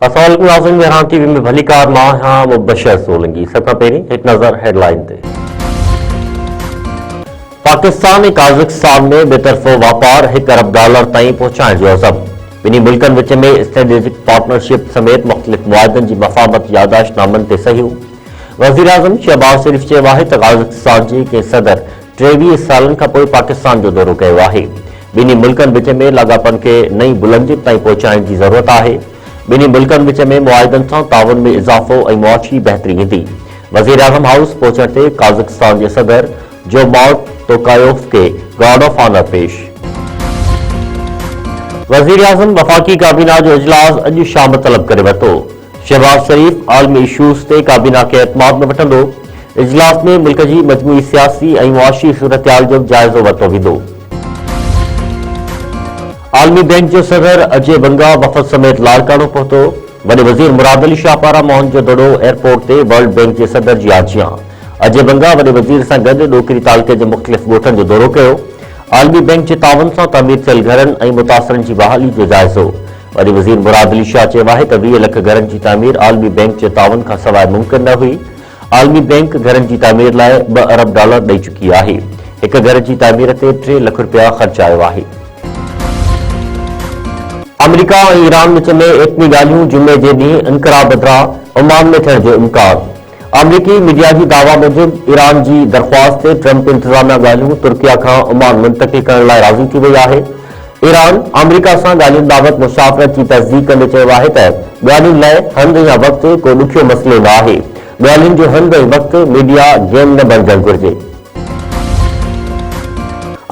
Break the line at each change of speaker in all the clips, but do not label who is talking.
अस्सलाम वालेकुम इमरान टीवी में भली कार मां हां मुबशर सोलंगी सता पेरी एक नजर हेडलाइन ते पाकिस्तान ऐं काज़ाकिस्तान में बेतरफ़ो वापार $1 अरब ताईं पहुचाइण जो अज़म बिन्ही मुल्कनि विच में स्ट्रेटेजिक पार्टनरशिप समेत मुख़्तलिफ़ मुआहिदनि जी मफ़ाहमत याददाश्तनामनि ते सहियूं। वज़ीर आज़म शहबाज शरीफ़ चयो आहे त काज़ाकिस्तान जे कंहिं सदर 23 सालनि खां पोइ पाकिस्तान जो दौरो कयो आहे। बिन्ही मुल्कनि विच में लाॻापनि खे नई बुलंदियुनि ताईं पहुचाइण जी ज़रूरत आहे। बिन्ही मुल्कनि विच में मुआहिदनि सां ताउन में इज़ाफ़ो ऐं मुआशी बहितरी ईंदी। वज़ीर आज़म हाउस पहुचण ते काज़ाकिस्तान जे सदर जोमार्ट तोकायोव खे गार्ड ऑफ ऑनर पेश। वज़ीर आज़म वफ़ाक़ी काबीना जो इजलास अॼु शाम तलब करे वरितो। शहबाज शरीफ़ आलमी इशूज़ ते काबीना खे एतमाद में वठंदो। इजलास में मुल्क जी मजमूई सियासी ऐं मुआशी सूरतहाल जो जाइज़ो वरितो वेंदो। आलमी बैंक जो सदर अजय बंगा वफ़द समेत लाड़कानो पहुतो। वॾे वज़ीर मुराद अली शाह पारां मोहनजोदड़ो एयरपोर्ट ते वर्ल्ड बैंक जे सदर जी आजियां। अजय बंगा वॾे वज़ीर सां गॾु ॾोकिरी तालुके जे मुख़्तलिफ़ ॻोठनि जो दौरो कयो। आलमी बैंक जे तावन सां तामीर थियल घरनि ऐं मुतासिरनि जी बहाली जो जाइज़ो। वॾे वज़ीर मुराद अली शाह चयो आहे त 20 लख घरनि जी तामीर आलमी बैंक जे तावन खां सवाइ मुमकिन न हुई। आलमी बैंक घरनि जी तामीर लाइ $2 अरब ॾेई चुकी आहे। हिक घर जी तामीर ते $3 लख ख़र्चायो आहे। अमेरिका और ईरान विच में एटमी ॻाल्हियूं जुमे जे ॾींहुं इनक़राब बदिरां ओमान में थियण जो इम्कान। अमरीकी मीडिया जी दावा मूजिब ईरान जी दरख़्वास्त ते ट्रंप इंतज़ामिया ॻाल्हियूं तुर्किया खां ओमान मुंतक़िल करण लाइ राज़ी थी वई आहे। ईरान अमरीका सां ॻाल्हियुनि बाबति मुशावरत जी तस्दीक़ कंदे चयो आहे त ॻाल्हियुनि लाइ हंधि या वक़्तु को ॾुखियो मसइलो न आहे। ॻाल्हियुनि जो हंधि ऐं वक़्तु मीडिया गेम न बणिजणु घुरिजे।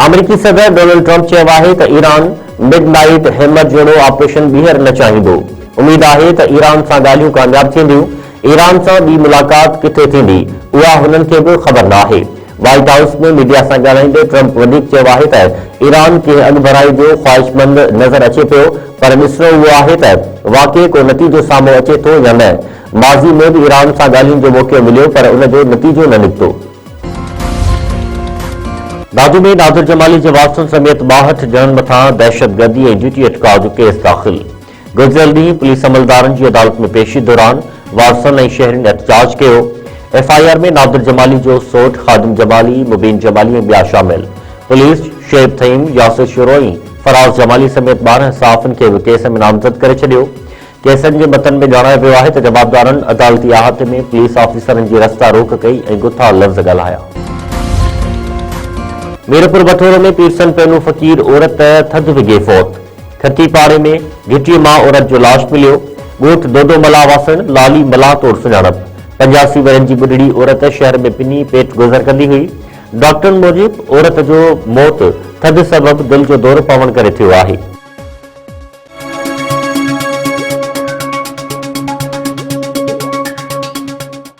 अमरीकी सदर डोनाल्ड ट्रंप चयो आहे त ईरान मिडनाइट हैमर जहिड़ो ऑपरेशन ॿीहर न चाहींदो। उमेद आहे त ईरान सां ॻाल्हियूं कामयाब थींदियूं। ईरान सां ॿी मुलाक़ात किथे थींदी उहा हुननि खे बि ख़बर न आहे। व्हाइट हाउस में मीडिया सां ॻाल्हाईंदे ट्रंप वधीक चयो आहे त ईरान खे अॻुभराई जो ख़्वाहिशमंद नज़र अचे पियो, पर ॾिसणो उहो आहे त वाक़ई को नतीजो साम्हूं अचे थो या न। माज़ी में बि ईरान सां ॻाल्हियुनि जो मौक़ो मिलियो पर उन जो नतीजो न निकितो। दादू में नादिर जमाली जे वारसनि समेत 62 ॼणनि मथां दहशतगर्दी ऐं ड्यूटी अटकाव जो केस दाख़िल। गुज़िरियल ॾींहुं पुलिस अमलदारनि जी अदालत में पेशी दौरान वारसनि ऐं शहरियुनि एहतजाज कयो। FIR में नादिर जमाली जो सौट ख़ादिम जमाली, मुबीन जमाली ऐं ॿिया शामिल। पुलिस शुएब थईम, यासिर शुरोई, फराज़ जमाली समेत 12 साफ़िन खे बि केस में नामज़द करे छॾियो। केसनि जे मतन में ॼाणायो वियो आहे त जवाबदारनि अदालती अहाते में पुलिस ऑफिसरनि जी रस्ता रोक कई ऐं गुथा लफ़्ज़ ॻाल्हाया। मीरपुर बठोरो में पीरसन पेनू फ़कीर औरत थधि विघे फौत। खती पाड़े में घिटीअ मां औरत जो लाश मिलियो। ॻोठ दोदो मला वासण लाली मला तौर सुञाणप। 85 वरनि जी ॿुढड़ी औरत शहर में पिनी पेट गुज़र कंदी हुई। डॉक्टरनि मूजिब औरत जो मौत थधि सबबि दिलि जो दौरो पवण करे थियो आहे।